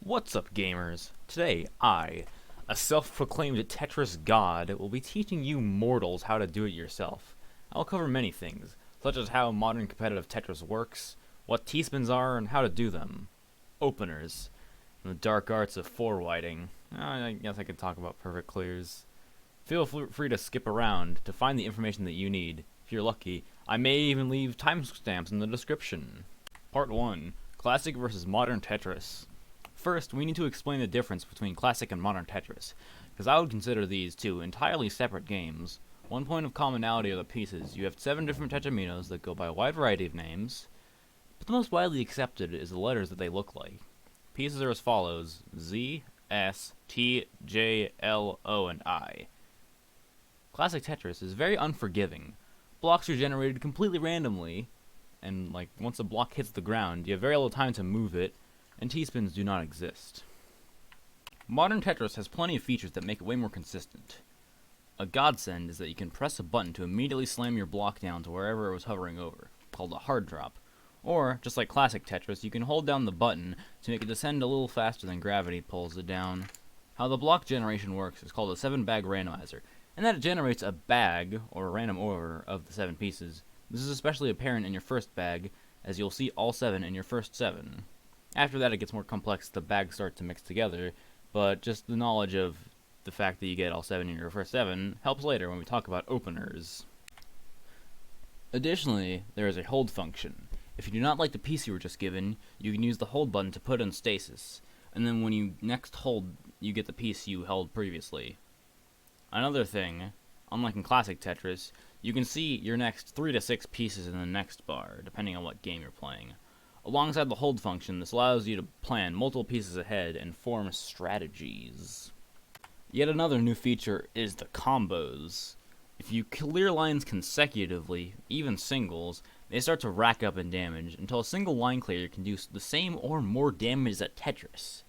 What's up, gamers? Today, I, a self-proclaimed Tetris god, will be teaching you mortals how to do it yourself. I'll cover many things, such as how modern competitive Tetris works, what T-spins are, and how to do them. Openers, and the dark arts of forwhiding. I guess I could talk about perfect clears. Feel free to skip around to find the information that you need. If you're lucky, I may even leave timestamps in the description. Part 1. Classic versus Modern Tetris. First, we need to explain the difference between classic and modern Tetris, because I would consider these two entirely separate games. One point of commonality are the pieces. You have 7 different tetraminos that go by a wide variety of names, but the most widely accepted is the letters that they look like. Pieces are as follows: Z, S, T, J, L, O, and I. Classic Tetris is very unforgiving. Blocks are generated completely randomly, and once a block hits the ground, you have very little time to move it, and T-spins do not exist. Modern Tetris has plenty of features that make it way more consistent. A godsend is that you can press a button to immediately slam your block down to wherever it was hovering over, called a hard drop. Or, just like classic Tetris, you can hold down the button to make it descend a little faster than gravity pulls it down. How the block generation works is called a 7-bag randomizer, and that it generates a bag, or a random order, of the 7 pieces. This is especially apparent in your first bag, as you'll see all 7 in your first 7. After that, it gets more complex. The bags start to mix together, but just the knowledge of the fact that you get all 7 in your first 7 helps later when we talk about openers. Additionally, there is a hold function. If you do not like the piece you were just given, you can use the hold button to put it in stasis, and then when you next hold, you get the piece you held previously. Another thing, unlike in classic Tetris, you can see your next 3 to 6 pieces in the next bar, depending on what game you're playing. Alongside the hold function, this allows you to plan multiple pieces ahead and form strategies. Yet another new feature is the combos. If you clear lines consecutively, even singles, they start to rack up in damage until a single line clear can do the same or more damage as Tetris.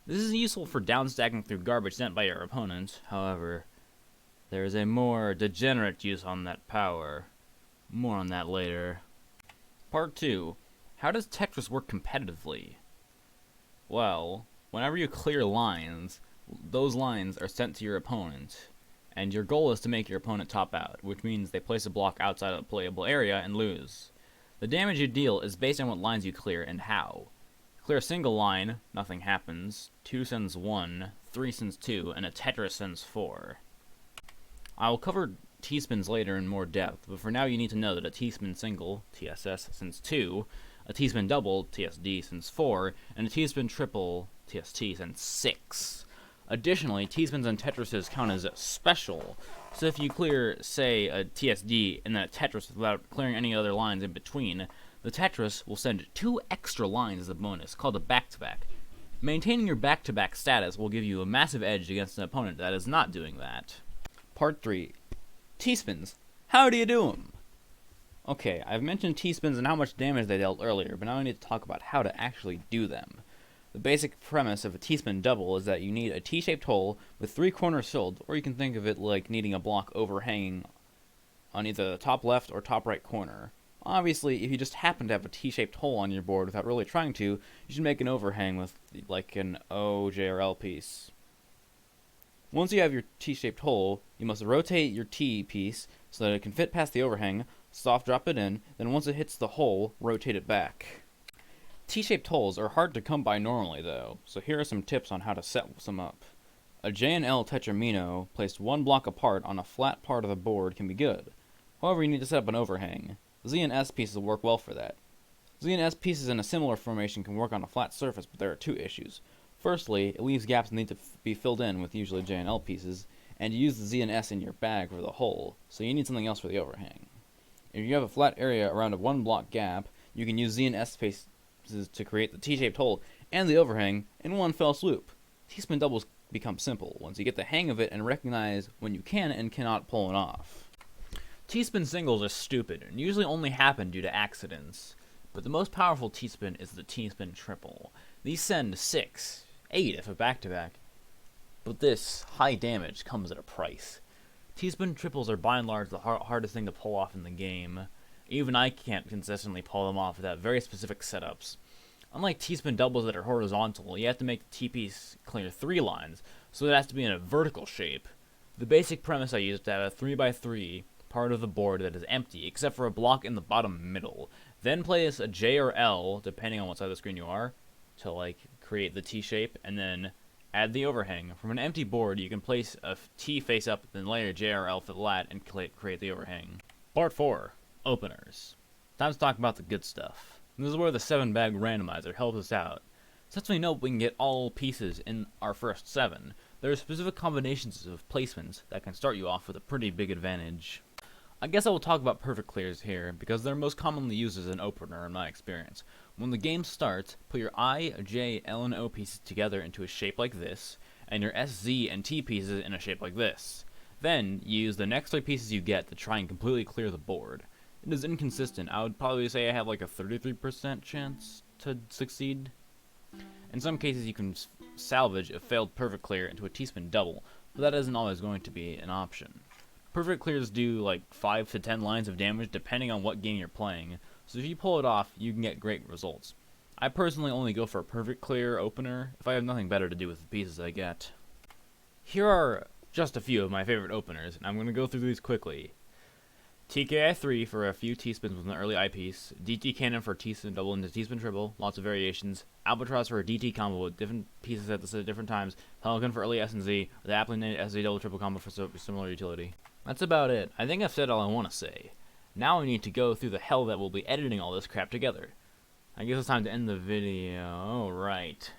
This is useful for downstacking through garbage sent by your opponent. However, there is a more degenerate use on that power. More on that later. Part 2. How does Tetris work competitively? Well, whenever you clear lines, those lines are sent to your opponent, and your goal is to make your opponent top out, which means they place a block outside of the playable area and lose. The damage you deal is based on what lines you clear and how. Clear a single line, nothing happens, 2 sends 1, 3 sends 2, and a Tetris sends 4. I will cover T-spins later in more depth, but for now you need to know that a T-spin single, TSS, sends 2, a T-spin double, TSD, sends 4, and a T-spin triple, TST, sends 6. Additionally, T-spins and Tetrises count as special, so if you clear, say, a TSD and then a Tetris without clearing any other lines in between, the Tetris will send 2 extra lines as a bonus, called a back-to-back. Maintaining your back-to-back status will give you a massive edge against an opponent that is not doing that. Part 3. T-spins. How do you do them? Okay, I've mentioned T-spins and how much damage they dealt earlier, but now I need to talk about how to actually do them. The basic premise of a T-spin double is that you need a T-shaped hole with 3 corners filled, or you can think of it like needing a block overhanging on either the top left or top right corner. Obviously, if you just happen to have a T-shaped hole on your board without really trying to, you should make an overhang with like an O, J, or L piece. Once you have your T-shaped hole, you must rotate your T piece so that it can fit past the overhang, soft drop it in, then once it hits the hole, rotate it back. T-shaped holes are hard to come by normally though, so here are some tips on how to set some up. A J and L tetramino placed 1 block apart on a flat part of the board can be good. However, you need to set up an overhang. Z and S pieces will work well for that. Z and S pieces in a similar formation can work on a flat surface, but there are 2 issues. Firstly, it leaves gaps that need to be filled in with usually J and L pieces, and you use the Z and S in your bag for the hole, so you need something else for the overhang. If you have a flat area around a 1 block gap, you can use Z and S pieces to create the T-shaped hole and the overhang in one fell swoop. T-spin doubles become simple once you get the hang of it and recognize when you can and cannot pull it off. T-spin singles are stupid and usually only happen due to accidents, but the most powerful T-spin is the T-spin triple. These send 6, 8 if a back-to-back, but this high damage comes at a price. T-spin triples are by and large the hardest thing to pull off in the game. Even I can't consistently pull them off without very specific setups. Unlike T-spin doubles that are horizontal, you have to make the T-piece clear 3 lines, so it has to be in a vertical shape. The basic premise I used to have a 3x3 part of the board that is empty, except for a block in the bottom middle. Then place a J or L, depending on what side of the screen you are, to like create the T shape, and then add the overhang. From an empty board, you can place a T face up, then layer J or L flat and create the overhang. Part 4. Openers. Time to talk about the good stuff. This is where the 7-bag randomizer helps us out. Since we know we can get all pieces in our first 7, there are specific combinations of placements that can start you off with a pretty big advantage. I guess I will talk about perfect clears here, because they're most commonly used as an opener in my experience. When the game starts, put your I, J, L, and O pieces together into a shape like this, and your S, Z, and T pieces in a shape like this. Then, you use the next 3 pieces you get to try and completely clear the board. It is inconsistent. I would probably say I have like a 33% chance to succeed. In some cases, you can salvage a failed perfect clear into a T-spin double, but that isn't always going to be an option. Perfect clears do like 5 to 10 lines of damage depending on what game you're playing, so if you pull it off, you can get great results. I personally only go for a perfect clear opener if I have nothing better to do with the pieces I get. Here are just a few of my favorite openers, and I'm going to go through these quickly. TKI3 for a few T-spins with an early I-piece, DT Cannon for T-spin double into T-spin triple, lots of variations, Albatross for a DT combo with different pieces at different times, Pelican for early S and Z, the aptly named SZ double triple combo for similar utility. That's about it. I think I've said all I want to say. Now we need to go through the hell that will be editing all this crap together. I guess it's time to end the video. Oh, right.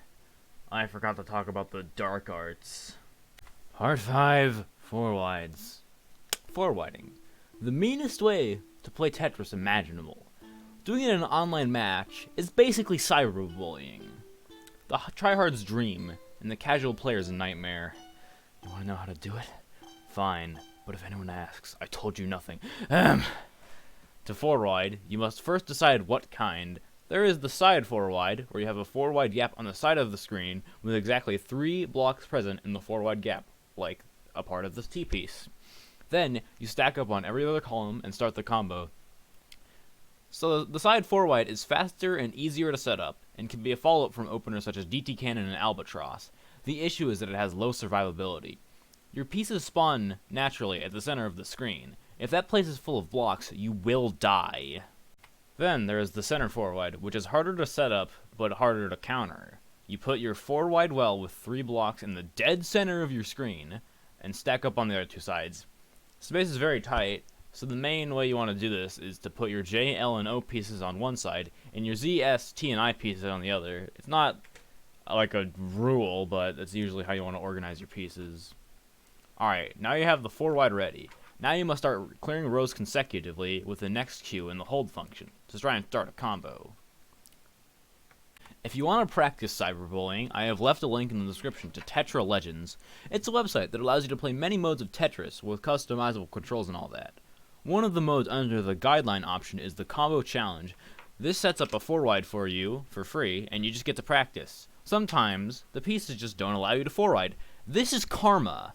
I forgot to talk about the dark arts. Part 5, 4 wides. 4 widing. The meanest way to play Tetris imaginable. Doing it in an online match is basically cyberbullying. The tryhard's dream, and the casual player's nightmare. You want to know how to do it? Fine, but if anyone asks, I told you nothing. To 4 wide, you must first decide what kind. There is the side 4 wide, where you have a 4 wide gap on the side of the screen, with exactly 3 blocks present in the 4 wide gap, like a part of this T-piece. Then, you stack up on every other column and start the combo. So the side 4 wide is faster and easier to set up, and can be a follow-up from openers such as DT Cannon and Albatross. The issue is that it has low survivability. Your pieces spawn naturally at the center of the screen. If that place is full of blocks, you will die. Then there is the center 4 wide, which is harder to set up, but harder to counter. You put your 4 wide well with 3 blocks in the dead center of your screen, and stack up on the other 2 sides. Space is very tight, so the main way you want to do this is to put your J, L, and O pieces on one side, and your Z, S, T, and I pieces on the other. It's not like a rule, but that's usually how you want to organize your pieces. Alright, now you have the 4 wide ready. Now you must start clearing rows consecutively with the next Q in the hold function, to try and start a combo. If you want to practice cyberbullying, I have left a link in the description to tetralegends. It's a website that allows you to play many modes of Tetris with customizable controls and all that. One of the modes under the guideline option is the combo challenge. This sets up a 4 wide for you for free, and you just get to practice. Sometimes the pieces just don't allow you to 4 wide. This is karma,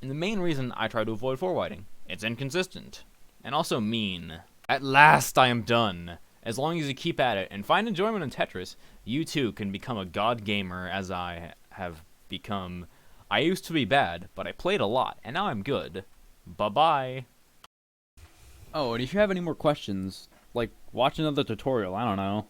and the main reason I try to avoid 4 widing. It's inconsistent, and also mean. At last I am done. As long as you keep at it and find enjoyment in Tetris, you too can become a god gamer as I have become. I used to be bad, but I played a lot, and now I'm good. Bye-bye. Oh, and if you have any more questions, like, watch another tutorial, I don't know.